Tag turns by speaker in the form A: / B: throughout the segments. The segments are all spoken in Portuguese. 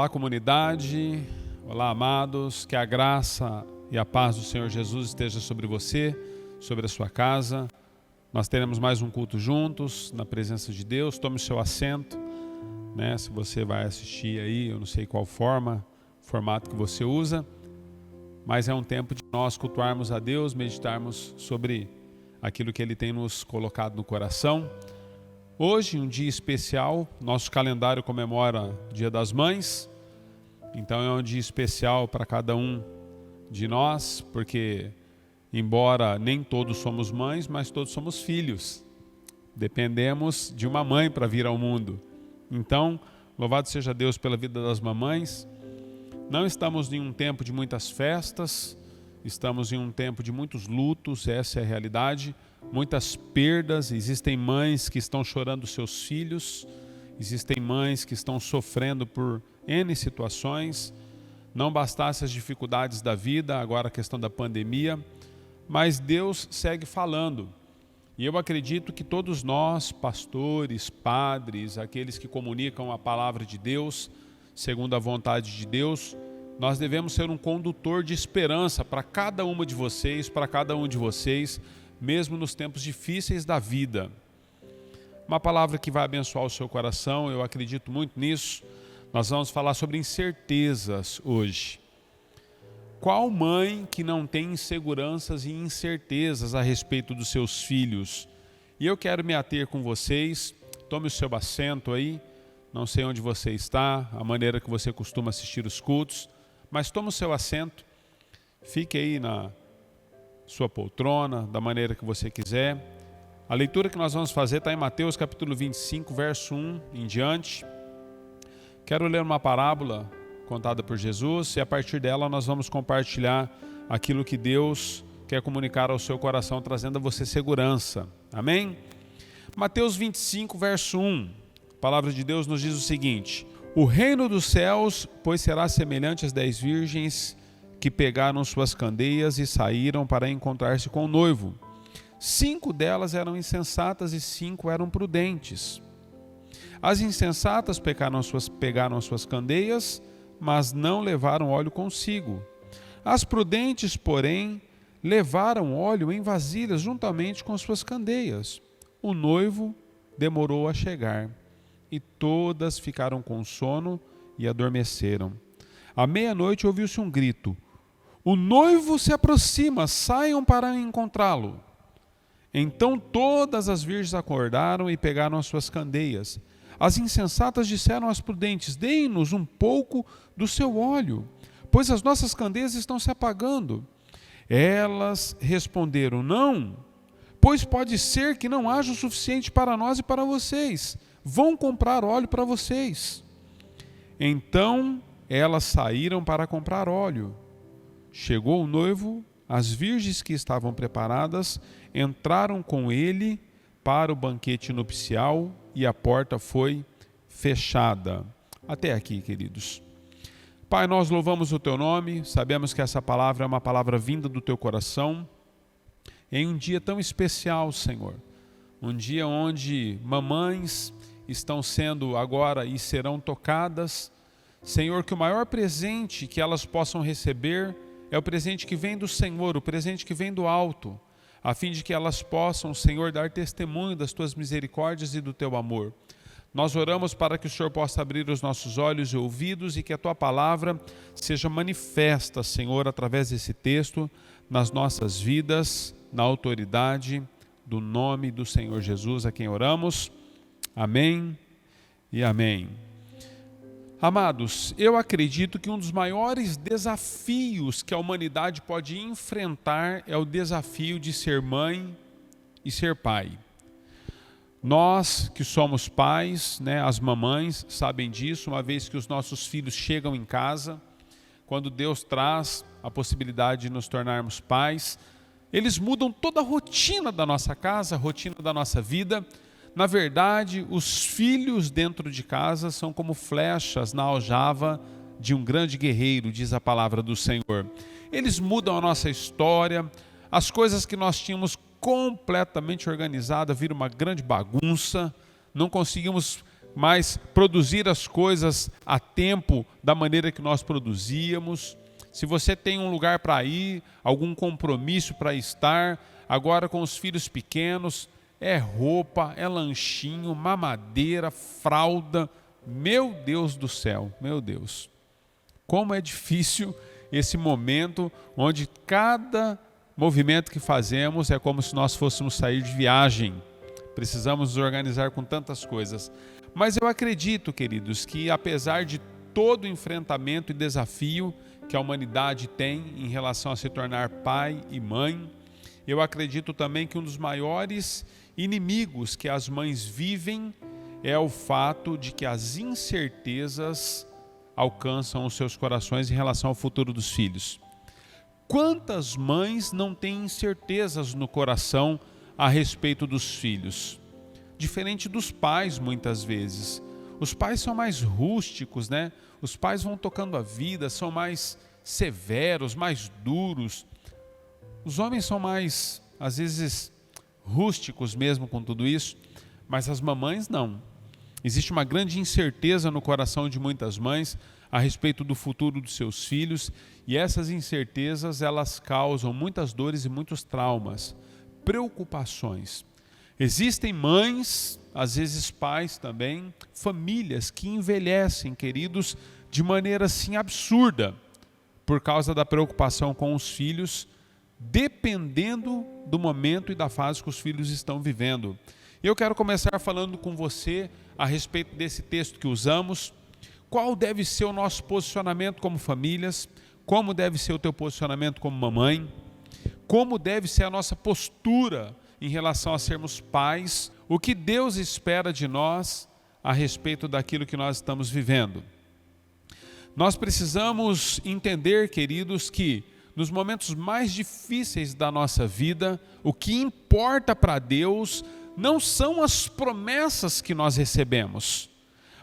A: Olá, comunidade, olá, amados, que a graça e a paz do Senhor Jesus esteja sobre você, sobre a sua casa. Nós teremos mais um culto juntos, na presença de Deus. Tome o seu assento, né? Se você vai assistir aí, eu não sei qual formato que você usa, mas é um tempo de nós cultuarmos a Deus, meditarmos sobre aquilo que Ele tem nos colocado no coração. Hoje, um dia especial, nosso calendário comemora o Dia das Mães, então é um dia especial para cada um de nós, porque embora nem todos somos mães, mas todos somos filhos. Dependemos de uma mãe para vir ao mundo. Então, louvado seja Deus pela vida das mamães. Não estamos em um tempo de muitas festas, estamos em um tempo de muitos lutos, essa é a realidade. Muitas perdas, existem mães que estão chorando seus filhos, existem mães que estão sofrendo por N situações. Não bastasse as dificuldades da vida, agora a questão da pandemia, mas Deus segue falando. E eu acredito que todos nós, pastores, padres, aqueles que comunicam a palavra de Deus, segundo a vontade de Deus, nós devemos ser um condutor de esperança para cada uma de vocês, para cada um de vocês, mesmo nos tempos difíceis da vida. Uma palavra que vai abençoar o seu coração, eu acredito muito nisso. Nós vamos falar sobre incertezas hoje. Qual mãe que não tem inseguranças e incertezas a respeito dos seus filhos? E eu quero me ater com vocês. Tome o seu assento aí. Não sei onde você está, a maneira que você costuma assistir os cultos, mas tome o seu assento. Fique aí na sua poltrona, da maneira que você quiser. A leitura que nós vamos fazer está em Mateus capítulo 25, verso 1 em diante. Quero ler uma parábola contada por Jesus e a partir dela nós vamos compartilhar aquilo que Deus quer comunicar ao seu coração, trazendo a você segurança. Amém? Mateus 25, verso 1. A palavra de Deus nos diz o seguinte: o reino dos céus, pois, será semelhante às 10 virgens que pegaram suas candeias e saíram para encontrar-se com o noivo. 5 delas eram insensatas e 5 eram prudentes. As insensatas pegaram as suas candeias, mas não levaram óleo consigo. As prudentes, porém, levaram óleo em vasilhas juntamente com suas candeias. O noivo demorou a chegar, e todas ficaram com sono e adormeceram. À meia-noite ouviu-se um grito: o noivo se aproxima, saiam para encontrá-lo. Então todas as virgens acordaram e pegaram as suas candeias. As insensatas disseram às prudentes: deem-nos um pouco do seu óleo, pois as nossas candeias estão se apagando. Elas responderam: não, pois pode ser que não haja o suficiente para nós e para vocês. Vão comprar óleo para vocês. Então elas saíram para comprar óleo. Chegou o noivo, as virgens que estavam preparadas entraram com ele para o banquete nupcial e a porta foi fechada. Até aqui, queridos. Pai, nós louvamos o teu nome, sabemos que essa palavra é uma palavra vinda do teu coração, em um dia tão especial, Senhor. Um dia onde mamães estão sendo agora e serão tocadas. Senhor, que o maior presente que elas possam receber é o presente que vem do Senhor, o presente que vem do alto, a fim de que elas possam, Senhor, dar testemunho das tuas misericórdias e do teu amor. Nós oramos para que o Senhor possa abrir os nossos olhos e ouvidos e que a tua palavra seja manifesta, Senhor, através desse texto, nas nossas vidas, na autoridade do nome do Senhor Jesus, a quem oramos. Amém e amém. Amados, eu acredito que um dos maiores desafios que a humanidade pode enfrentar é o desafio de ser mãe e ser pai. Nós que somos pais, né, as mamães sabem disso, uma vez que os nossos filhos chegam em casa, quando Deus traz a possibilidade de nos tornarmos pais, eles mudam toda a rotina da nossa casa, a rotina da nossa vida. Na verdade, os filhos dentro de casa são como flechas na aljava de um grande guerreiro, diz a palavra do Senhor. Eles mudam a nossa história, as coisas que nós tínhamos completamente organizadas viram uma grande bagunça, não conseguimos mais produzir as coisas a tempo da maneira que nós produzíamos. Se você tem um lugar para ir, algum compromisso para estar, agora com os filhos pequenos, é roupa, é lanchinho, mamadeira, fralda. Meu Deus do céu, meu Deus. Como é difícil esse momento onde cada movimento que fazemos é como se nós fôssemos sair de viagem. Precisamos nos organizar com tantas coisas. Mas eu acredito, queridos, que apesar de todo o enfrentamento e desafio que a humanidade tem em relação a se tornar pai e mãe, eu acredito também que um dos maiores inimigos que as mães vivem é o fato de que as incertezas alcançam os seus corações em relação ao futuro dos filhos. Quantas mães não têm incertezas no coração a respeito dos filhos? Diferente dos pais, muitas vezes. Os pais são mais rústicos, né? Os pais vão tocando a vida, são mais severos, mais duros. Os homens são mais, às vezes, rústicos mesmo com tudo isso, mas as mamães não. Existe uma grande incerteza no coração de muitas mães a respeito do futuro dos seus filhos, e essas incertezas, elas causam muitas dores e muitos traumas, preocupações. Existem mães, às vezes pais também, famílias que envelhecem, queridos, de maneira assim absurda, por causa da preocupação com os filhos, dependendo do momento e da fase que os filhos estão vivendo. Eu quero começar falando com você a respeito desse texto que usamos. Qual deve ser o nosso posicionamento como famílias? Como deve ser o teu posicionamento como mamãe? Como deve ser a nossa postura em relação a sermos pais? O que Deus espera de nós a respeito daquilo que nós estamos vivendo? Nós precisamos entender, queridos, que nos momentos mais difíceis da nossa vida, o que importa para Deus não são as promessas que nós recebemos,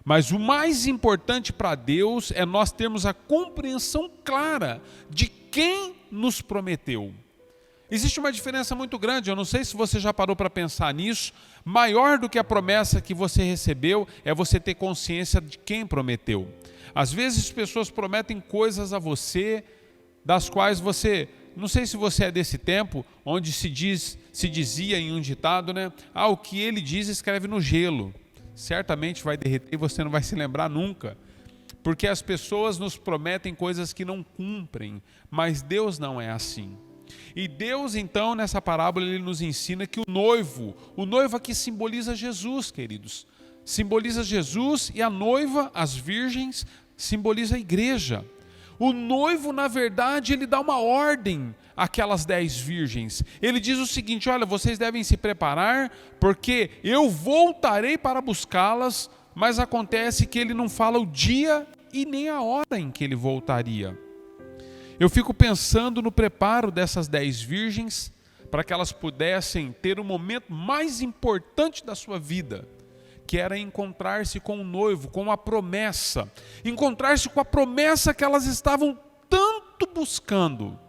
A: mas o mais importante para Deus é nós termos a compreensão clara de quem nos prometeu. Existe uma diferença muito grande, eu não sei se você já parou para pensar nisso. Maior do que a promessa que você recebeu é você ter consciência de quem prometeu. Às vezes as pessoas prometem coisas a você, das quais você, não sei se você é desse tempo, onde se dizia em um ditado, né? O que ele diz escreve no gelo. Certamente vai derreter e você não vai se lembrar nunca. Porque as pessoas nos prometem coisas que não cumprem, mas Deus não é assim. E Deus, então, nessa parábola, ele nos ensina que o noivo aqui simboliza Jesus, queridos. Simboliza Jesus, e a noiva, as virgens, simboliza a igreja. O noivo, na verdade, ele dá uma ordem àquelas 10 virgens. Ele diz o seguinte: olha, vocês devem se preparar, porque eu voltarei para buscá-las, mas acontece que ele não fala o dia e nem a hora em que ele voltaria. Eu fico pensando no preparo dessas 10 virgens, para que elas pudessem ter o momento mais importante da sua vida, que era encontrar-se com o noivo, com a promessa, encontrar-se com a promessa que elas estavam tanto buscando,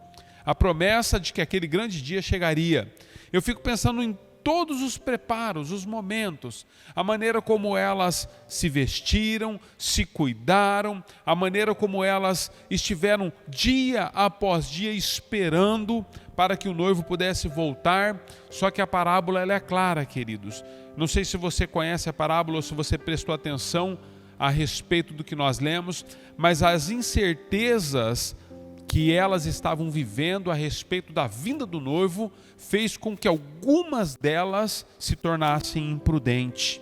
A: a promessa de que aquele grande dia chegaria. Eu fico pensando em todos os preparos, os momentos, a maneira como elas se vestiram, se cuidaram, a maneira como elas estiveram dia após dia esperando para que o noivo pudesse voltar. Só que a parábola ela é clara, queridos. Não sei se você conhece a parábola ou se você prestou atenção a respeito do que nós lemos, mas as incertezas que elas estavam vivendo a respeito da vinda do noivo fez com que algumas delas se tornassem imprudentes.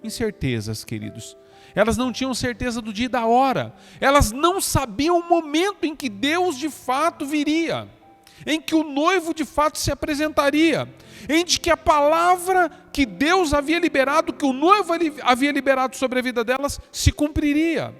A: Incertezas, queridos. Elas não tinham certeza do dia e da hora. Elas não sabiam o momento em que Deus de fato viria, em que o noivo de fato se apresentaria, em que a palavra que Deus havia liberado, que o noivo havia liberado sobre a vida delas, se cumpriria.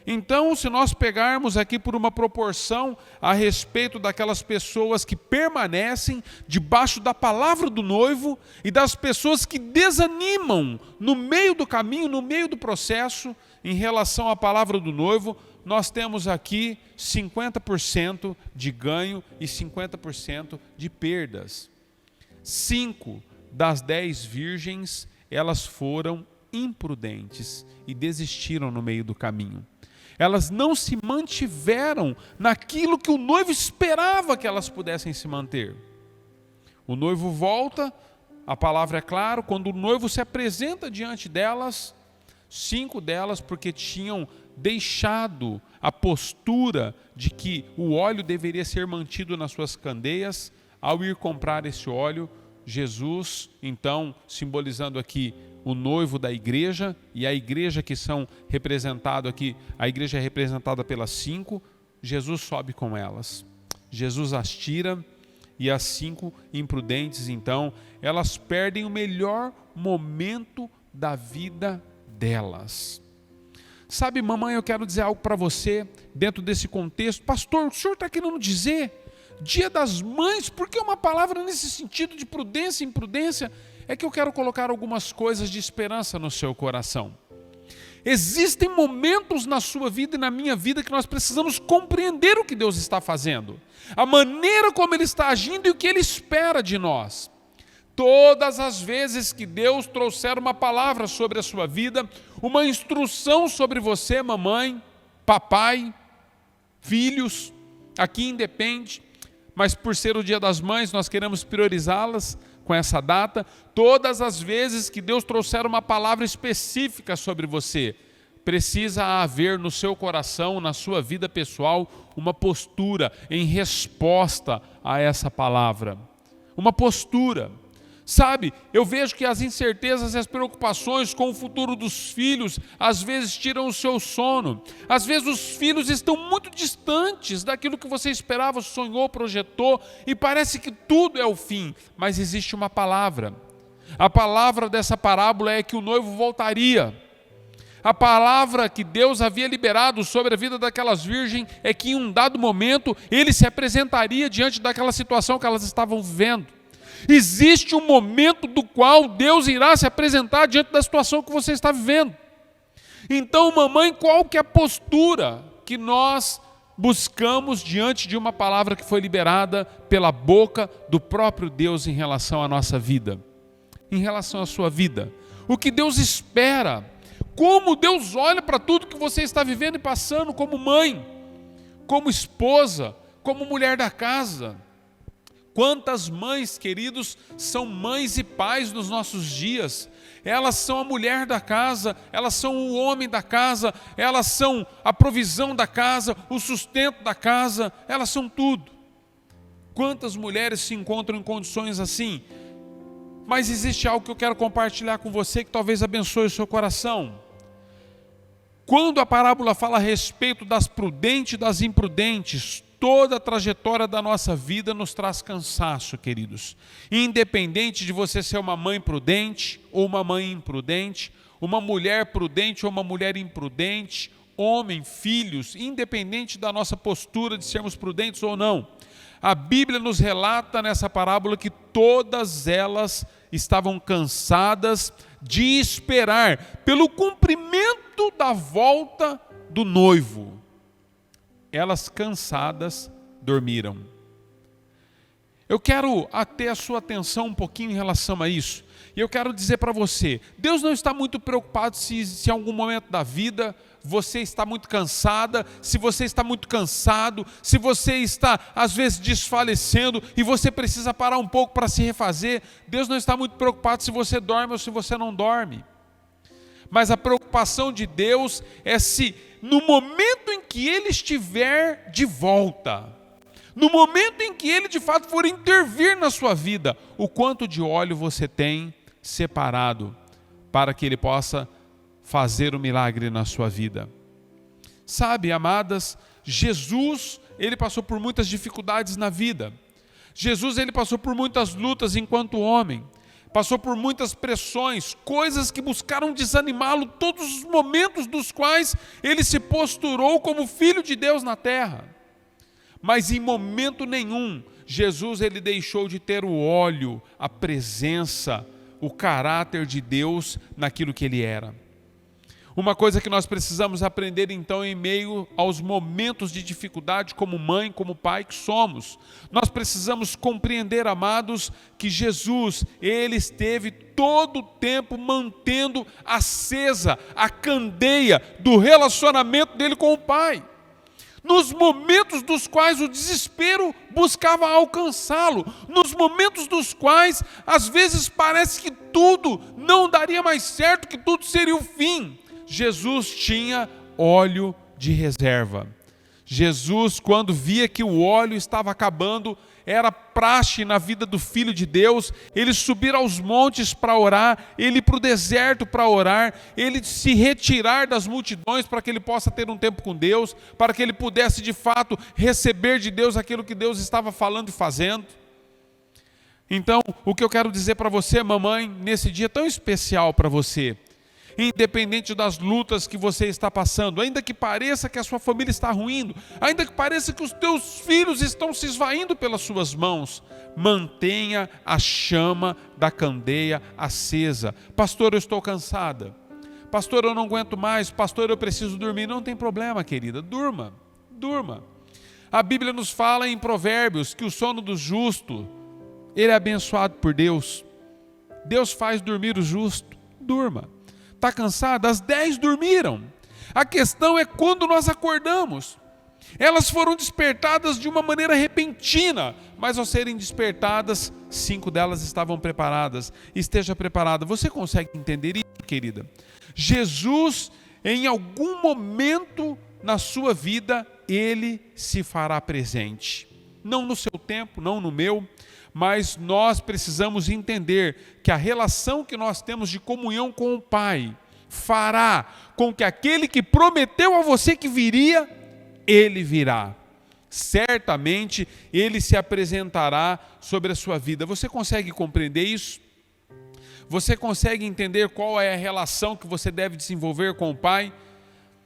A: Então, se nós pegarmos aqui por uma proporção a respeito daquelas pessoas que permanecem debaixo da palavra do noivo e das pessoas que desanimam no meio do caminho, no meio do processo, em relação à palavra do noivo, nós temos aqui 50% de ganho e 50% de perdas. 5 das 10 virgens, elas foram imprudentes e desistiram no meio do caminho. Elas não se mantiveram naquilo que o noivo esperava que elas pudessem se manter. O noivo volta, a palavra é clara, quando o noivo se apresenta diante delas, 5 delas, porque tinham deixado a postura de que o óleo deveria ser mantido nas suas candeias, ao ir comprar esse óleo, Jesus, então, simbolizando aqui o noivo da igreja, e a igreja que são representado aqui, a igreja é representada pelas 5, Jesus sobe com elas. Jesus as tira, e as 5 imprudentes, então, elas perdem o melhor momento da vida delas. Sabe, mamãe, eu quero dizer algo para você, dentro desse contexto. Pastor, o senhor está querendo dizer Dia das Mães? Por que uma palavra nesse sentido de prudência e imprudência? É que eu quero colocar algumas coisas de esperança no seu coração. Existem momentos na sua vida e na minha vida que nós precisamos compreender o que Deus está fazendo, a maneira como Ele está agindo e o que Ele espera de nós. Todas as vezes que Deus trouxer uma palavra sobre a sua vida, uma instrução sobre você, mamãe, papai, filhos, aqui independe, mas por ser o Dia das Mães, nós queremos priorizá-las com essa data. Todas as vezes que Deus trouxer uma palavra específica sobre você, precisa haver no seu coração, na sua vida pessoal, uma postura em resposta a essa palavra. Uma postura. Sabe, eu vejo que as incertezas e as preocupações com o futuro dos filhos, às vezes tiram o seu sono. Às vezes os filhos estão muito distantes daquilo que você esperava, sonhou, projetou, e parece que tudo é o fim. Mas existe uma palavra. A palavra dessa parábola é que o noivo voltaria. A palavra que Deus havia liberado sobre a vida daquelas virgens é que em um dado momento ele se apresentaria diante daquela situação que elas estavam vivendo. Existe um momento do qual Deus irá se apresentar diante da situação que você está vivendo. Então, mamãe, qual que é a postura que nós buscamos diante de uma palavra que foi liberada pela boca do próprio Deus em relação à nossa vida? Em relação à sua vida. O que Deus espera? Como Deus olha para tudo que você está vivendo e passando como mãe, como esposa, como mulher da casa? Quantas mães, queridos, são mães e pais nos nossos dias? Elas são a mulher da casa, elas são o homem da casa, elas são a provisão da casa, o sustento da casa, elas são tudo. Quantas mulheres se encontram em condições assim? Mas existe algo que eu quero compartilhar com você que talvez abençoe o seu coração. Quando a parábola fala a respeito das prudentes e das imprudentes, toda a trajetória da nossa vida nos traz cansaço, queridos. Independente de você ser uma mãe prudente ou uma mãe imprudente, uma mulher prudente ou uma mulher imprudente, homem, filhos, independente da nossa postura de sermos prudentes ou não. A Bíblia nos relata nessa parábola que todas elas estavam cansadas de esperar pelo cumprimento da volta do noivo. Elas cansadas dormiram. Eu quero ater a sua atenção um pouquinho em relação a isso. E eu quero dizer para você, Deus não está muito preocupado se em algum momento da vida você está muito cansada, se você está muito cansado, se você está às vezes desfalecendo e você precisa parar um pouco para se refazer. Deus não está muito preocupado se você dorme ou se você não dorme. Mas a preocupação de Deus é se no momento em que Ele estiver de volta, no momento em que Ele de fato for intervir na sua vida, o quanto de óleo você tem separado para que Ele possa fazer o milagre na sua vida. Sabe, amadas, Jesus, Ele passou por muitas dificuldades na vida. Jesus, Ele passou por muitas lutas enquanto homem. Passou por muitas pressões, coisas que buscaram desanimá-lo, todos os momentos dos quais ele se posturou como filho de Deus na terra. Mas em momento nenhum, Jesus ele deixou de ter o óleo, a presença, o caráter de Deus naquilo que ele era. Uma coisa que nós precisamos aprender então em meio aos momentos de dificuldade, como mãe, como pai que somos. Nós precisamos compreender, amados, que Jesus, ele esteve todo o tempo mantendo acesa a candeia do relacionamento dele com o Pai. Nos momentos dos quais o desespero buscava alcançá-lo, nos momentos dos quais às vezes parece que tudo não daria mais certo, que tudo seria o fim, Jesus tinha óleo de reserva. Jesus, quando via que o óleo estava acabando, era praxe na vida do Filho de Deus, ele subir aos montes para orar, ele ir para o deserto para orar, ele se retirar das multidões para que ele possa ter um tempo com Deus, para que ele pudesse de fato receber de Deus aquilo que Deus estava falando e fazendo. Então, o que eu quero dizer para você, mamãe, nesse dia tão especial para você, independente das lutas que você está passando, ainda que pareça que a sua família está ruindo, ainda que pareça que os teus filhos estão se esvaindo pelas suas mãos, mantenha a chama da candeia acesa. Pastor, eu estou cansada. Pastor, eu não aguento mais. Pastor, eu preciso dormir. Não tem problema, querida, durma. A Bíblia nos fala em Provérbios que o sono do justo, ele é abençoado por Deus. Deus faz dormir o justo. Durma. Está cansada? As 10 dormiram. A questão é quando nós acordamos. Elas foram despertadas de uma maneira repentina, mas ao serem despertadas, 5 delas estavam preparadas. Esteja preparada. Você consegue entender isso, querida? Jesus, em algum momento na sua vida, ele se fará presente. Não no seu tempo, não no meu, mas nós precisamos entender que a relação que nós temos de comunhão com o Pai fará com que aquele que prometeu a você que viria, ele virá. Certamente ele se apresentará sobre a sua vida. Você consegue compreender isso? Você consegue entender qual é a relação que você deve desenvolver com o Pai?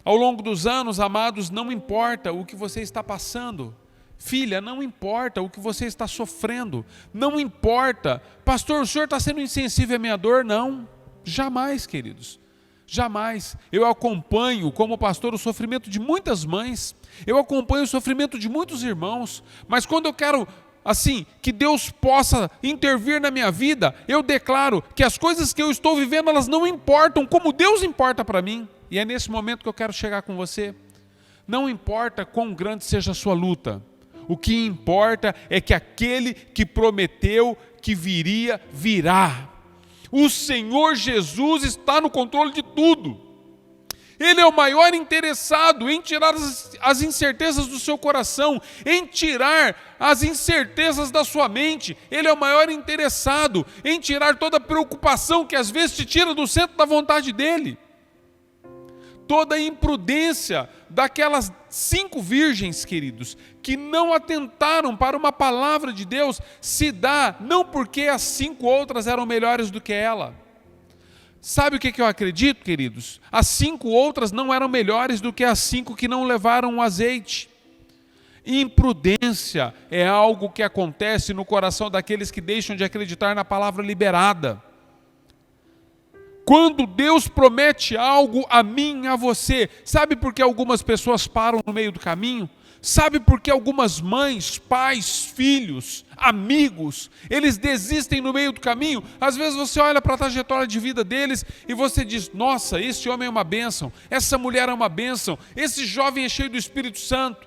A: Ao longo dos anos, amados, não importa o que você está passando. Filha, não importa o que você está sofrendo, não importa, pastor, o senhor está sendo insensível à minha dor? Não, jamais, queridos, jamais. Eu acompanho como pastor o sofrimento de muitas mães, eu acompanho o sofrimento de muitos irmãos, mas quando eu quero, assim, que Deus possa intervir na minha vida, eu declaro que as coisas que eu estou vivendo, elas não importam como Deus importa para mim, e é nesse momento que eu quero chegar com você. Não importa quão grande seja a sua luta, o que importa é que aquele que prometeu que viria, virá. O Senhor Jesus está no controle de tudo. Ele é o maior interessado em tirar as incertezas do seu coração, em tirar as incertezas da sua mente. Ele é o maior interessado em tirar toda a preocupação que às vezes te tira do centro da vontade dele. Toda a imprudência daquelas 5 virgens, queridos, que não atentaram para uma palavra de Deus, se dá não porque as 5 outras eram melhores do que ela. Sabe o que eu acredito, queridos? As 5 outras não eram melhores do que as 5 que não levaram o azeite. Imprudência é algo que acontece no coração daqueles que deixam de acreditar na palavra liberada. Quando Deus promete algo a mim e a você, sabe por que algumas pessoas param no meio do caminho? Sabe por que algumas mães, pais, filhos, amigos, eles desistem no meio do caminho? Às vezes você olha para a trajetória de vida deles e você diz, nossa, esse homem é uma bênção, essa mulher é uma bênção, esse jovem é cheio do Espírito Santo.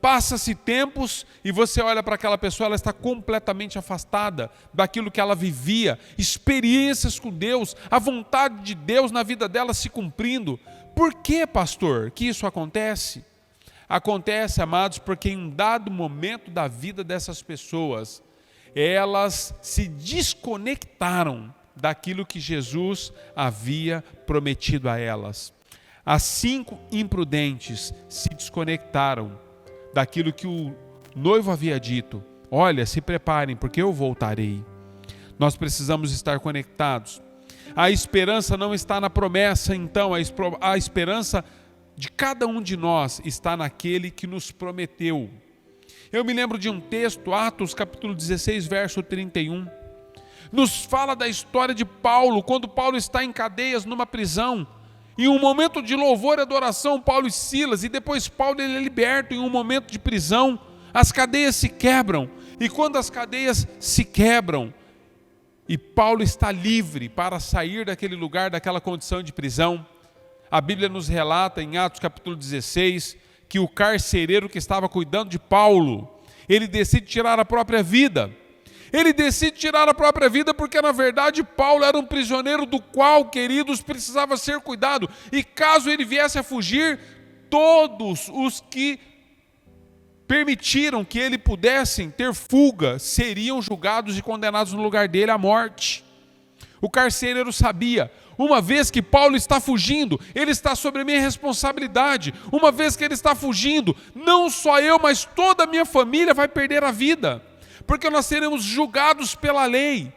A: Passa-se tempos e você olha para aquela pessoa, ela está completamente afastada daquilo que ela vivia, experiências com Deus, a vontade de Deus na vida dela se cumprindo. Por que, pastor, que isso acontece? Acontece, amados, porque em um dado momento da vida dessas pessoas, elas se desconectaram daquilo que Jesus havia prometido a elas. As 5 imprudentes se desconectaram daquilo que o noivo havia dito. Olha, se preparem, porque eu voltarei. Nós precisamos estar conectados. A esperança não está na promessa, então, a esperança de cada um de nós está naquele que nos prometeu. Eu me lembro de um texto, Atos capítulo 16, verso 31. Nos fala da história de Paulo, quando Paulo está em cadeias numa prisão, Em um momento de louvor e adoração, Paulo e Silas, e depois Paulo ele é liberto em um momento de prisão, as cadeias se quebram. E quando as cadeias se quebram, e Paulo está livre para sair daquele lugar, daquela condição de prisão, a Bíblia nos relata em Atos capítulo 16, que o carcereiro que estava cuidando de Paulo, ele decide tirar a própria vida. Ele decide tirar a própria vida porque, na verdade, Paulo era um prisioneiro do qual, queridos, precisava ser cuidado. E caso ele viesse a fugir, todos os que permitiram que ele pudesse ter fuga seriam julgados e condenados no lugar dele à morte. O carcereiro sabia, uma vez que Paulo está fugindo, ele está sobre a minha responsabilidade. Uma vez que ele está fugindo, não só eu, mas toda a minha família vai perder a vida, porque nós seremos julgados pela lei.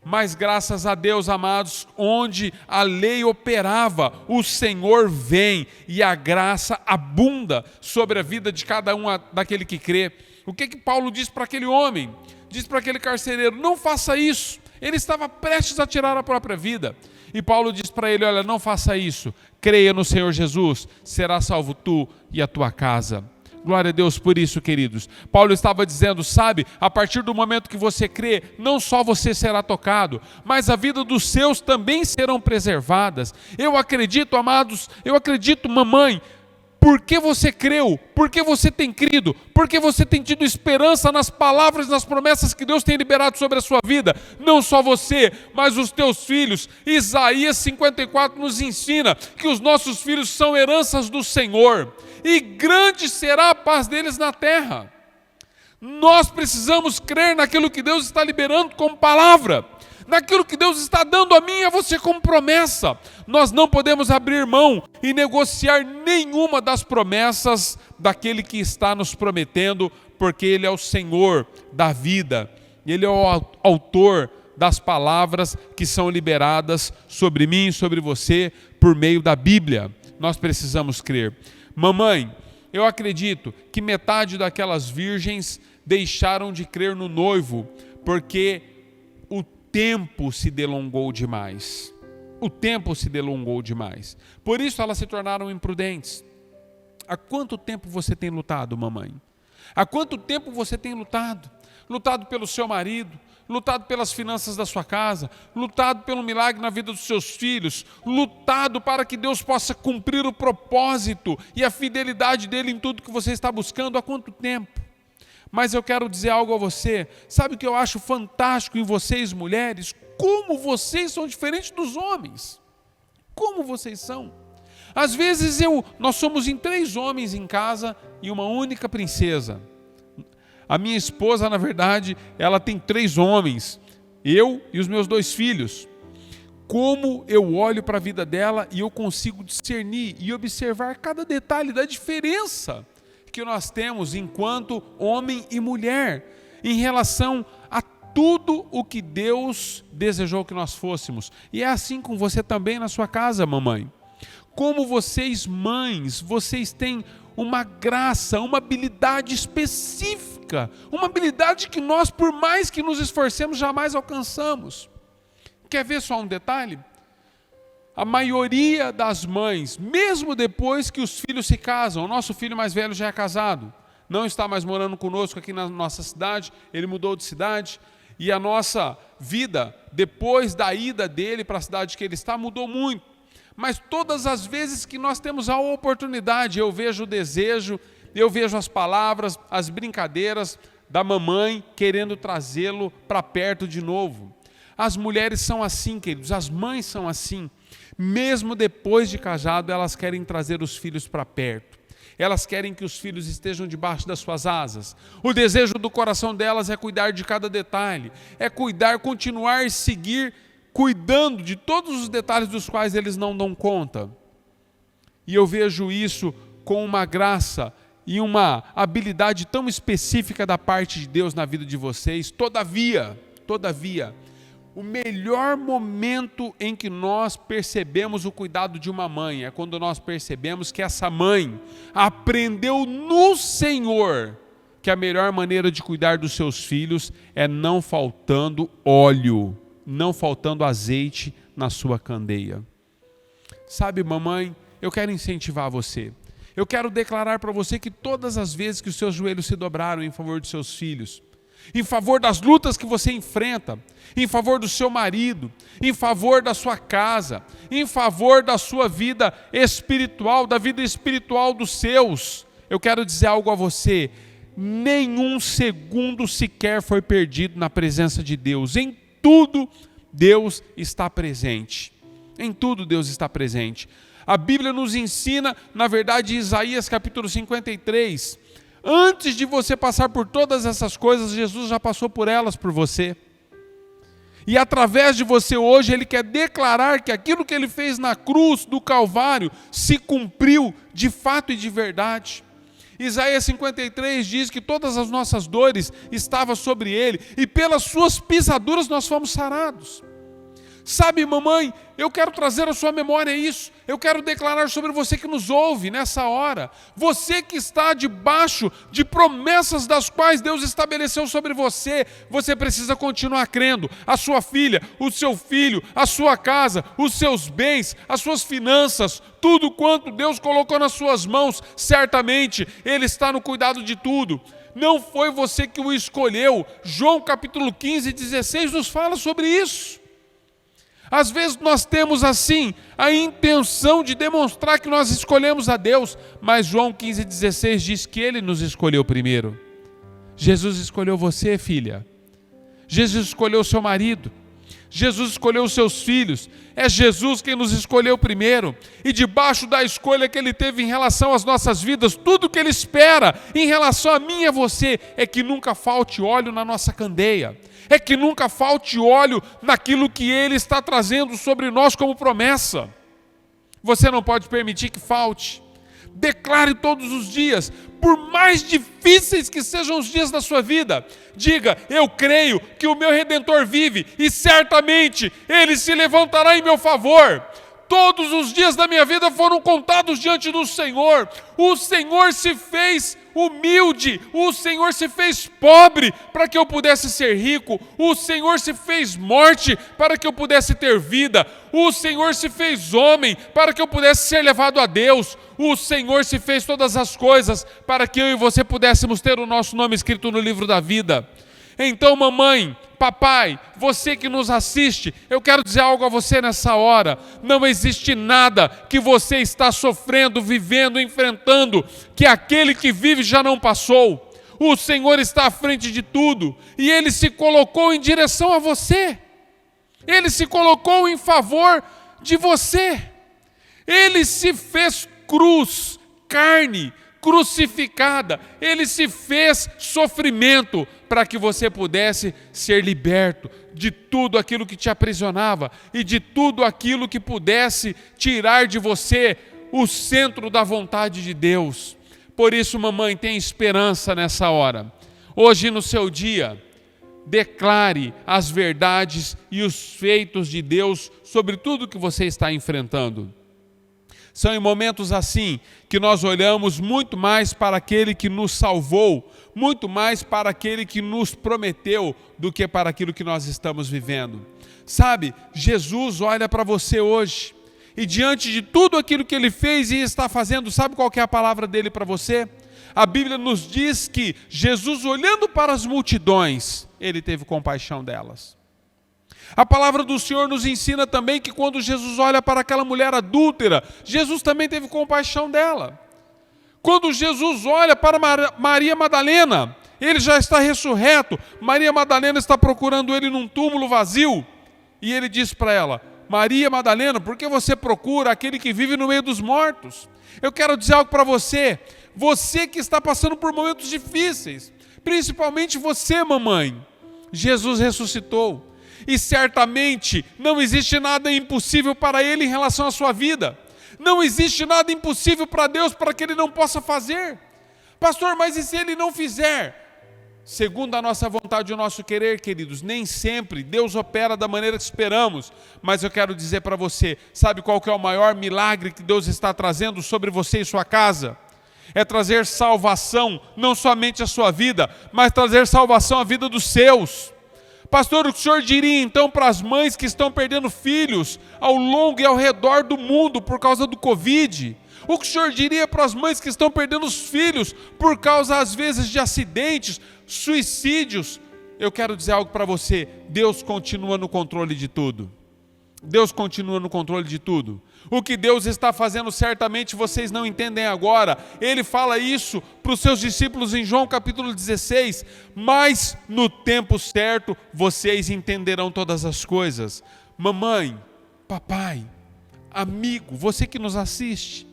A: Mas graças a Deus, amados, onde a lei operava, o Senhor vem e a graça abunda sobre a vida de cada um daquele que crê. O que Paulo diz para aquele homem? Diz para aquele carcereiro: não faça isso. Ele estava prestes a tirar a própria vida. E Paulo diz para ele: olha, não faça isso. Creia no Senhor Jesus, será salvo tu e a tua casa. Glória a Deus por isso, queridos. Paulo estava dizendo, sabe, a partir do momento que você crê, não só você será tocado, mas a vida dos seus também serão preservadas. Eu acredito, amados, mamãe, porque você creu, porque você tem crido, porque você tem tido esperança nas palavras e nas promessas que Deus tem liberado sobre a sua vida. Não só você, mas os teus filhos. Isaías 54 nos ensina que os nossos filhos são heranças do Senhor. E grande será a paz deles na terra. Nós precisamos crer naquilo que Deus está liberando como palavra, naquilo que Deus está dando a mim e a você como promessa. Nós não podemos abrir mão e negociar nenhuma das promessas daquele que está nos prometendo, porque Ele é o Senhor da vida, Ele é o autor das palavras que são liberadas sobre mim e sobre você por meio da Bíblia. Nós precisamos crer. Mamãe, eu acredito que metade daquelas virgens deixaram de crer no noivo, porque o tempo se delongou demais. O tempo se delongou demais. Por isso elas se tornaram imprudentes. Há quanto tempo você tem lutado, mamãe? Há quanto tempo você tem lutado? Lutado pelo seu marido, lutado pelas finanças da sua casa, lutado pelo milagre na vida dos seus filhos, lutado para que Deus possa cumprir o propósito e a fidelidade dele em tudo que você está buscando. Há quanto tempo? Mas eu quero dizer algo a você. Sabe o que eu acho fantástico em vocês, mulheres? Como vocês são diferentes dos homens. Como vocês são. Às vezes nós somos em 3 homens em casa e uma única princesa. A minha esposa, na verdade, ela tem 3 homens, eu e os meus 2 filhos. Como eu olho para a vida dela e eu consigo discernir e observar cada detalhe da diferença que nós temos enquanto homem e mulher, em relação a tudo o que Deus desejou que nós fôssemos. E é assim com você também na sua casa, mamãe. Como vocês, mães, vocês têm uma graça, uma habilidade específica, uma habilidade que nós, por mais que nos esforcemos, jamais alcançamos. Quer ver só um detalhe? A maioria das mães, mesmo depois que os filhos se casam, o nosso filho mais velho já é casado, não está mais morando conosco aqui na nossa cidade, ele mudou de cidade, e a nossa vida, depois da ida dele para a cidade que ele está, mudou muito. Mas todas as vezes que nós temos a oportunidade, eu vejo o desejo, eu vejo as palavras, as brincadeiras da mamãe querendo trazê-lo para perto de novo. As mulheres são assim, queridos, as mães são assim. Mesmo depois de casado, elas querem trazer os filhos para perto. Elas querem que os filhos estejam debaixo das suas asas. O desejo do coração delas é cuidar de cada detalhe, é cuidar, continuar, seguir, cuidando de todos os detalhes dos quais eles não dão conta. E eu vejo isso com uma graça e uma habilidade tão específica da parte de Deus na vida de vocês. Todavia, o melhor momento em que nós percebemos o cuidado de uma mãe é quando nós percebemos que essa mãe aprendeu no Senhor que a melhor maneira de cuidar dos seus filhos é não faltando óleo, não faltando azeite na sua candeia. Sabe, mamãe, eu quero incentivar você. Eu quero declarar para você que todas as vezes que os seus joelhos se dobraram em favor dos seus filhos, em favor das lutas que você enfrenta, em favor do seu marido, em favor da sua casa, em favor da sua vida espiritual, da vida espiritual dos seus, eu quero dizer algo a você: nenhum segundo sequer foi perdido na presença de Deus. Em tudo Deus está presente. Em tudo Deus está presente. A Bíblia nos ensina, na verdade, em Isaías capítulo 53, antes de você passar por todas essas coisas, Jesus já passou por elas por você. E através de você hoje, Ele quer declarar que aquilo que Ele fez na cruz do Calvário se cumpriu de fato e de verdade. Isaías 53 diz que todas as nossas dores estavam sobre Ele, e pelas suas pisaduras nós fomos sarados. Sabe, mamãe, eu quero trazer à sua memória isso. Eu quero declarar sobre você que nos ouve nessa hora. Você que está debaixo de promessas das quais Deus estabeleceu sobre você. Você precisa continuar crendo. A sua filha, o seu filho, a sua casa, os seus bens, as suas finanças, tudo quanto Deus colocou nas suas mãos, certamente Ele está no cuidado de tudo. Não foi você que o escolheu. João capítulo 15, 16 nos fala sobre isso. Às vezes nós temos assim a intenção de demonstrar que nós escolhemos a Deus, mas João 15,16 diz que Ele nos escolheu primeiro. Jesus escolheu você, filha. Jesus escolheu o seu marido. Jesus escolheu os seus filhos. É Jesus quem nos escolheu primeiro. E debaixo da escolha que Ele teve em relação às nossas vidas, tudo que Ele espera em relação a mim e a você é que nunca falte óleo na nossa candeia. É que nunca falte óleo naquilo que Ele está trazendo sobre nós como promessa. Você não pode permitir que falte. Declare todos os dias, por mais difíceis que sejam os dias da sua vida, diga: eu creio que o meu Redentor vive e certamente Ele se levantará em meu favor. Todos os dias da minha vida foram contados diante do Senhor. O Senhor se fez humilde, o Senhor se fez pobre para que eu pudesse ser rico, o Senhor se fez morte para que eu pudesse ter vida, o Senhor se fez homem para que eu pudesse ser levado a Deus, o Senhor se fez todas as coisas para que eu e você pudéssemos ter o nosso nome escrito no livro da vida. Então, mamãe, papai, você que nos assiste, eu quero dizer algo a você nessa hora. Não existe nada que você está sofrendo, vivendo, enfrentando, que aquele que vive já não passou. O Senhor está à frente de tudo e Ele se colocou em direção a você. Ele se colocou em favor de você. Ele se fez cruz, carne, crucificada. Ele se fez sofrimento para que você pudesse ser liberto de tudo aquilo que te aprisionava e de tudo aquilo que pudesse tirar de você o centro da vontade de Deus. Por isso, mamãe, tenha esperança nessa hora. Hoje no seu dia, declare as verdades e os feitos de Deus sobre tudo que você está enfrentando. São em momentos assim que nós olhamos muito mais para aquele que nos salvou, muito mais para aquele que nos prometeu do que para aquilo que nós estamos vivendo. Sabe, Jesus olha para você hoje e diante de tudo aquilo que Ele fez e está fazendo, sabe qual que é a palavra dele para você? A Bíblia nos diz que Jesus, olhando para as multidões, Ele teve compaixão delas. A palavra do Senhor nos ensina também que quando Jesus olha para aquela mulher adúltera, Jesus também teve compaixão dela. Quando Jesus olha para Maria Madalena, Ele já está ressurreto, Maria Madalena está procurando Ele num túmulo vazio, e Ele diz para ela: Maria Madalena, por que você procura aquele que vive no meio dos mortos? Eu quero dizer algo para você, você que está passando por momentos difíceis, principalmente você, mamãe, Jesus ressuscitou. E certamente não existe nada impossível para Ele em relação à sua vida. Não existe nada impossível para Deus para que Ele não possa fazer. Pastor, mas e se Ele não fizer? Segundo a nossa vontade e o nosso querer, queridos, nem sempre Deus opera da maneira que esperamos. Mas eu quero dizer para você, sabe qual que é o maior milagre que Deus está trazendo sobre você e sua casa? É trazer salvação, não somente à sua vida, mas trazer salvação à vida dos seus. Pastor, o que o senhor diria então para as mães que estão perdendo filhos ao longo e ao redor do mundo por causa do Covid? O que o senhor diria para as mães que estão perdendo os filhos por causa, às vezes, de acidentes, suicídios? Eu quero dizer algo para você: Deus continua no controle de tudo. Deus continua no controle de tudo. O que Deus está fazendo, certamente vocês não entendem agora. Ele fala isso para os seus discípulos em João capítulo 16. Mas no tempo certo vocês entenderão todas as coisas. Mamãe, papai, amigo, você que nos assiste,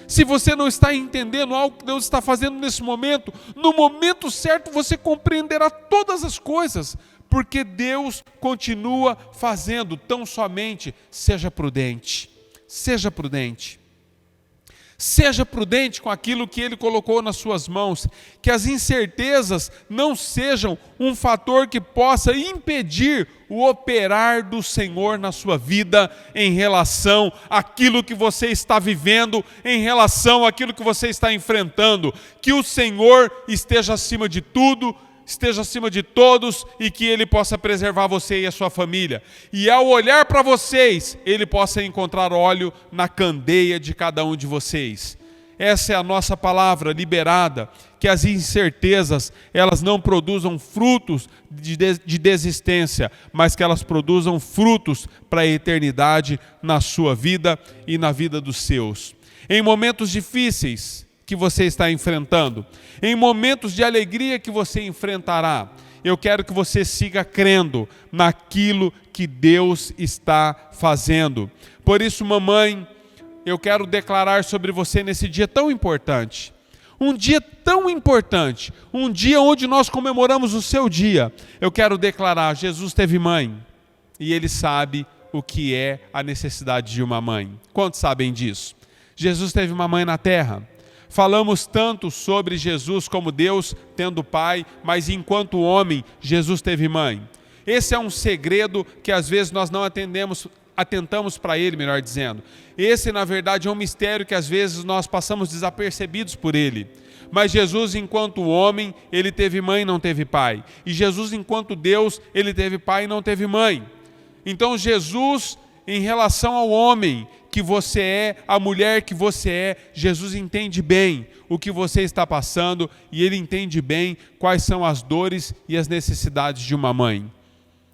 A: se você não está entendendo algo que Deus está fazendo nesse momento, no momento certo você compreenderá todas as coisas. Porque Deus continua fazendo, tão somente seja prudente. Seja prudente. Seja prudente com aquilo que Ele colocou nas suas mãos. Que as incertezas não sejam um fator que possa impedir o operar do Senhor na sua vida em relação àquilo que você está vivendo, em relação àquilo que você está enfrentando. Que o Senhor esteja acima de tudo, esteja acima de todos e que Ele possa preservar você e a sua família. E ao olhar para vocês, Ele possa encontrar óleo na candeia de cada um de vocês. Essa é a nossa palavra liberada, que as incertezas, elas não produzam frutos de desistência, mas que elas produzam frutos para a eternidade na sua vida e na vida dos seus. Em momentos difíceis que você está enfrentando, em momentos de alegria que você enfrentará, eu quero que você siga crendo naquilo que Deus está fazendo. Por isso, mamãe, eu quero declarar sobre você nesse dia tão importante, um dia tão importante, um dia onde nós comemoramos o seu dia. Eu quero declarar: Jesus teve mãe e Ele sabe o que é a necessidade de uma mãe. Quantos sabem disso? Jesus teve uma mãe na terra. Falamos tanto sobre Jesus como Deus tendo pai, mas enquanto homem, Jesus teve mãe. Esse é um segredo que às vezes nós não atentamos para ele, melhor dizendo. Esse, na verdade, é um mistério que às vezes nós passamos desapercebidos por ele. Mas Jesus, enquanto homem, ele teve mãe e não teve pai. E Jesus, enquanto Deus, ele teve pai e não teve mãe. Então Jesus, em relação ao homem que você é, a mulher que você é, Jesus entende bem o que você está passando e Ele entende bem quais são as dores e as necessidades de uma mãe.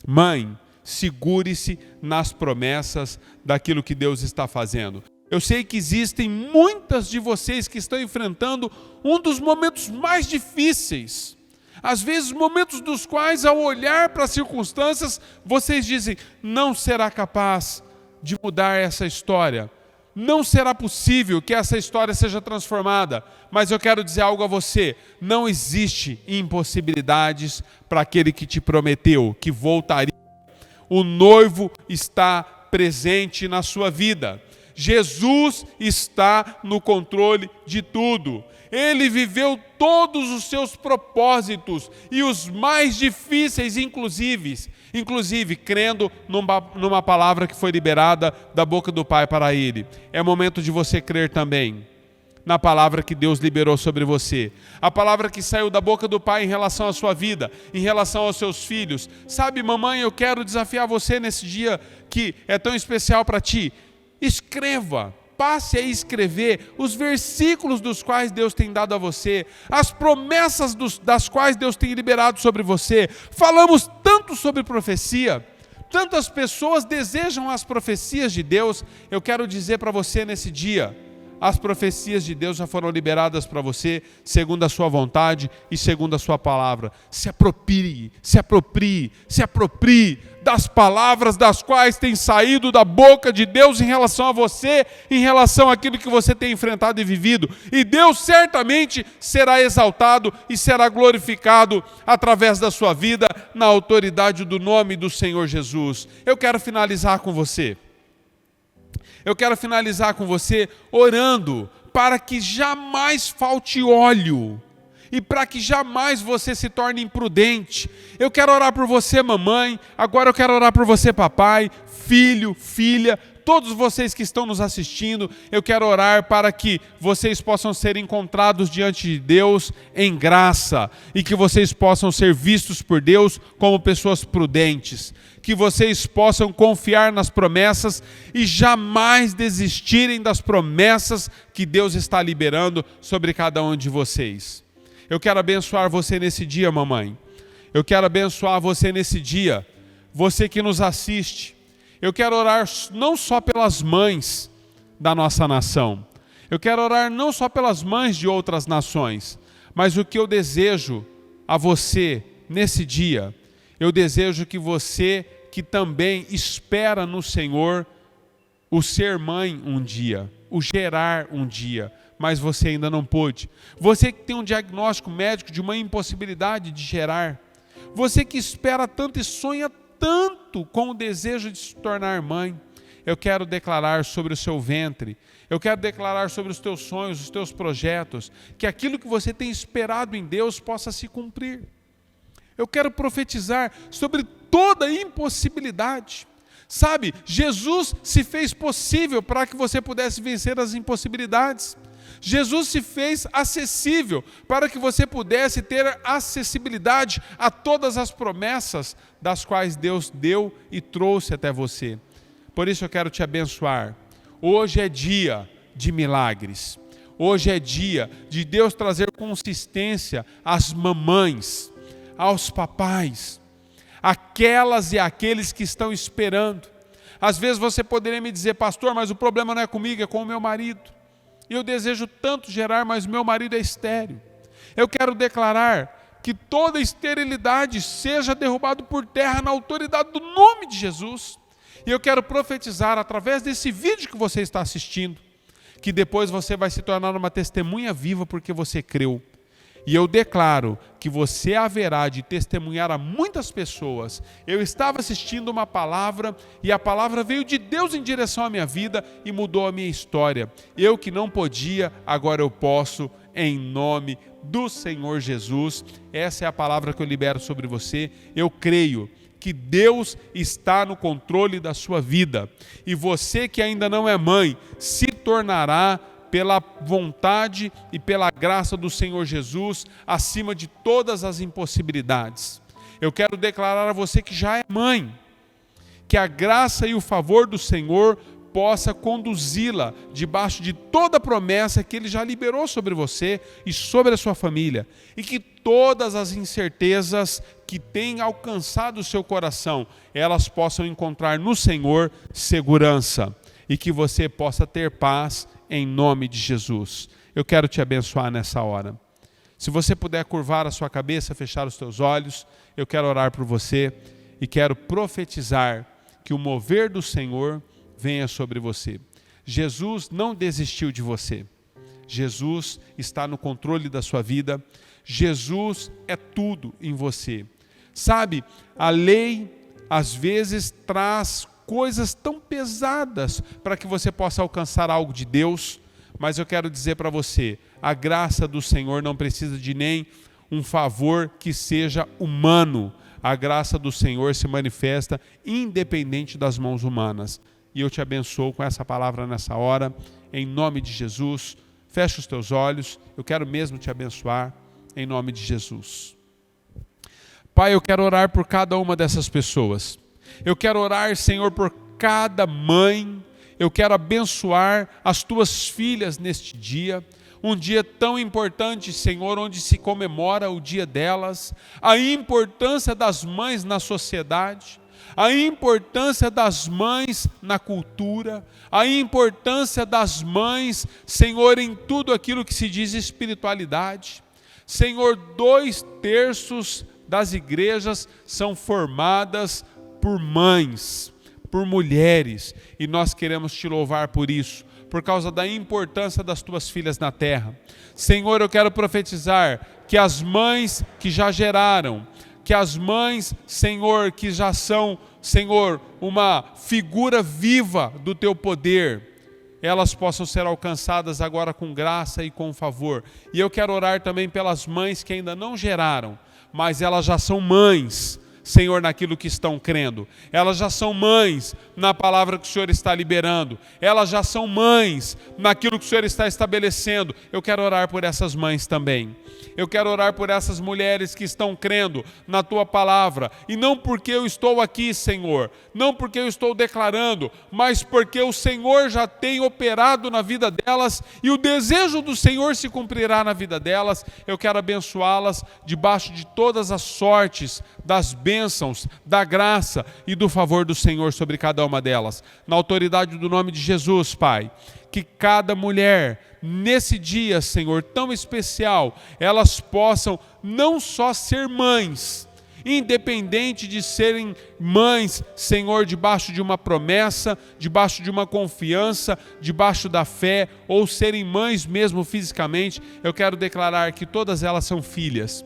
A: Mãe, segure-se nas promessas daquilo que Deus está fazendo. Eu sei que existem muitas de vocês que estão enfrentando um dos momentos mais difíceis. Às vezes, momentos dos quais, ao olhar para as circunstâncias, vocês dizem: não será capaz de mudar essa história. Não será possível que essa história seja transformada. Mas eu quero dizer algo a você: não existe impossibilidades para aquele que te prometeu que voltaria. O noivo está presente na sua vida. Jesus está no controle de tudo. Ele viveu todos os seus propósitos e os mais difíceis, inclusive crendo numa palavra que foi liberada da boca do Pai para ele. É momento de você crer também na palavra que Deus liberou sobre você. A palavra que saiu da boca do Pai em relação à sua vida, em relação aos seus filhos. Sabe, mamãe, eu quero desafiar você nesse dia que é tão especial para ti. Escreva. Passe a escrever os versículos dos quais Deus tem dado a você, as promessas das quais Deus tem liberado sobre você. Falamos tanto sobre profecia, tantas pessoas desejam as profecias de Deus. Eu quero dizer para você nesse dia: as profecias de Deus já foram liberadas para você, segundo a sua vontade e segundo a sua palavra. Se aproprie das palavras das quais tem saído da boca de Deus em relação a você, em relação àquilo que você tem enfrentado e vivido. E Deus certamente será exaltado e será glorificado através da sua vida, na autoridade do nome do Senhor Jesus. Eu quero finalizar com você. orando para que jamais falte óleo e para que jamais você se torne imprudente. Eu quero orar por você, mamãe, agora eu quero orar por você, papai, filho, filha, todos vocês que estão nos assistindo. Eu quero orar para que vocês possam ser encontrados diante de Deus em graça e que vocês possam ser vistos por Deus como pessoas prudentes, que vocês possam confiar nas promessas e jamais desistirem das promessas que Deus está liberando sobre cada um de vocês. Eu quero abençoar você nesse dia, mamãe. Eu quero abençoar você nesse dia, você que nos assiste. Eu quero orar não só pelas mães da nossa nação. Eu quero orar não só pelas mães de outras nações, mas o que eu desejo a você nesse dia, eu desejo que você que também espera no Senhor o ser mãe um dia, o gerar um dia, mas você ainda não pôde. Você que tem um diagnóstico médico de uma impossibilidade de gerar. Você que espera tanto e sonha tanto com o desejo de se tornar mãe. Eu quero declarar sobre o seu ventre. Eu quero declarar sobre os teus sonhos, os teus projetos, que aquilo que você tem esperado em Deus possa se cumprir. Eu quero profetizar sobre toda impossibilidade. Sabe, Jesus se fez possível para que você pudesse vencer as impossibilidades. Jesus se fez acessível para que você pudesse ter acessibilidade a todas as promessas das quais Deus deu e trouxe até você. Por isso eu quero te abençoar. Hoje é dia de milagres. Hoje é dia de Deus trazer consistência às mamães, aos papais, aquelas e aqueles que estão esperando. Às vezes você poderia me dizer, pastor, mas o problema não é comigo, é com o meu marido. Eu desejo tanto gerar, mas meu marido é estéril. Eu quero declarar que toda esterilidade seja derrubada por terra na autoridade do nome de Jesus. E eu quero profetizar através desse vídeo que você está assistindo, que depois você vai se tornar uma testemunha viva porque você creu. E eu declaro que você haverá de testemunhar a muitas pessoas. Eu estava assistindo uma palavra e a palavra veio de Deus em direção à minha vida e mudou a minha história. Eu que não podia, agora eu posso, em nome do Senhor Jesus. Essa é a palavra que eu libero sobre você. Eu creio que Deus está no controle da sua vida. E você que ainda não é mãe, se tornará pela vontade e pela graça do Senhor Jesus, acima de todas as impossibilidades. Eu quero declarar a você que já é mãe, que a graça e o favor do Senhor possa conduzi-la debaixo de toda a promessa que Ele já liberou sobre você e sobre a sua família, e que todas as incertezas que têm alcançado o seu coração, elas possam encontrar no Senhor segurança, e que você possa ter paz em nome de Jesus. Eu quero te abençoar nessa hora. Se você puder curvar a sua cabeça, fechar os teus olhos, eu quero orar por você e quero profetizar que o mover do Senhor venha sobre você. Jesus não desistiu de você. Jesus está no controle da sua vida. Jesus é tudo em você. Sabe, a lei às vezes traz coisas tão pesadas para que você possa alcançar algo de Deus, mas eu quero dizer para você, a graça do Senhor não precisa de nem um favor que seja humano. A graça do Senhor se manifesta independente das mãos humanas. E eu te abençoo com essa palavra nessa hora, em nome de Jesus. Fecha os teus olhos, eu quero mesmo te abençoar, em nome de Jesus. Pai, eu quero orar por cada uma dessas pessoas. Eu quero orar, Senhor, por cada mãe. Eu quero abençoar as tuas filhas neste dia. Um dia tão importante, Senhor, onde se comemora o dia delas. A importância das mães na sociedade. A importância das mães na cultura. A importância das mães, Senhor, em tudo aquilo que se diz espiritualidade. Senhor, 2/3 das igrejas são formadas por mães, por mulheres, e nós queremos te louvar por isso, por causa da importância das tuas filhas na terra. Senhor, eu quero profetizar que as mães que já geraram, que as mães, Senhor, que já são, Senhor, uma figura viva do teu poder, elas possam ser alcançadas agora com graça e com favor. E eu quero orar também pelas mães que ainda não geraram, mas elas já são mães, Senhor, naquilo que estão crendo. Elas já são mães na palavra que o Senhor está liberando. Elas já são mães naquilo que o Senhor está estabelecendo. Eu quero orar por essas mães também. Eu quero orar por essas mulheres que estão crendo na Tua palavra. E não porque eu estou aqui, Senhor, não porque eu estou declarando, mas porque o Senhor já tem operado na vida delas e o desejo do Senhor se cumprirá na vida delas. Eu quero abençoá-las debaixo de todas as sortes, das bênçãos, da graça e do favor do Senhor sobre cada uma delas. Na autoridade do nome de Jesus, Pai, que cada mulher, nesse dia, Senhor, tão especial, elas possam não só ser mães, independente de serem mães, Senhor, debaixo de uma promessa, debaixo de uma confiança, debaixo da fé, ou serem mães mesmo fisicamente, eu quero declarar que todas elas são filhas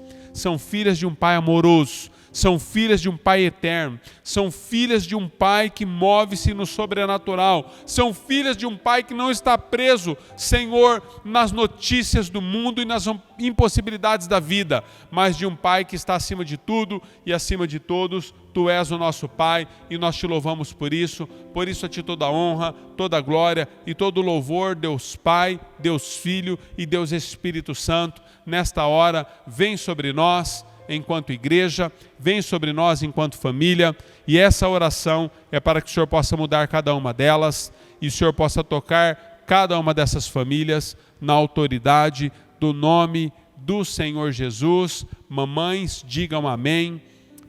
A: de um Pai amoroso, são filhas de um Pai eterno, são filhas de um Pai que move-se no sobrenatural, são filhas de um Pai que não está preso, Senhor, nas notícias do mundo e nas impossibilidades da vida, mas de um Pai que está acima de tudo e acima de todos. Tu és o nosso Pai e nós te louvamos por isso a ti toda a honra, toda a glória e todo o louvor, Deus Pai, Deus Filho e Deus Espírito Santo. Nesta hora, vem sobre nós enquanto igreja, vem sobre nós enquanto família, e essa oração é para que o Senhor possa mudar cada uma delas, e o Senhor possa tocar cada uma dessas famílias na autoridade do nome do Senhor Jesus. Mamães, digam amém.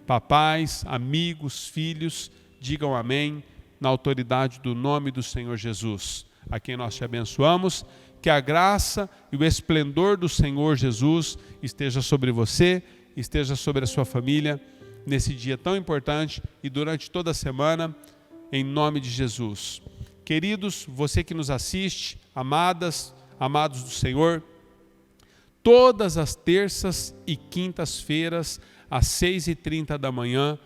A: Papais, amigos, filhos, digam amém, na autoridade do nome do Senhor Jesus, a quem nós te abençoamos. Que a graça e o esplendor do Senhor Jesus esteja sobre você, esteja sobre a sua família, nesse dia tão importante e durante toda a semana, em nome de Jesus. Queridos, você que nos assiste, amadas, amados do Senhor, todas as terças e quintas-feiras, às 6h30 da manhã,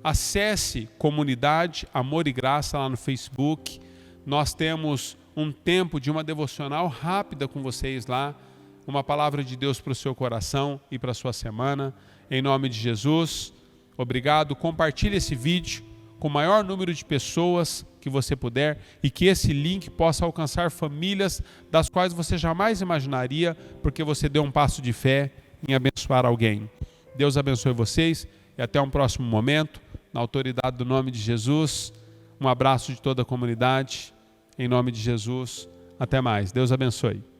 A: acesse Comunidade Amor e Graça lá no Facebook. Nós temos um tempo de uma devocional rápida com vocês lá, uma palavra de Deus para o seu coração e para a sua semana. Em nome de Jesus, obrigado. Compartilhe esse vídeo com o maior número de pessoas que você puder e que esse link possa alcançar famílias das quais você jamais imaginaria, porque você deu um passo de fé em abençoar alguém. Deus abençoe vocês e até um próximo momento, na autoridade do nome de Jesus. Um abraço de toda a comunidade, em nome de Jesus. Até mais. Deus abençoe.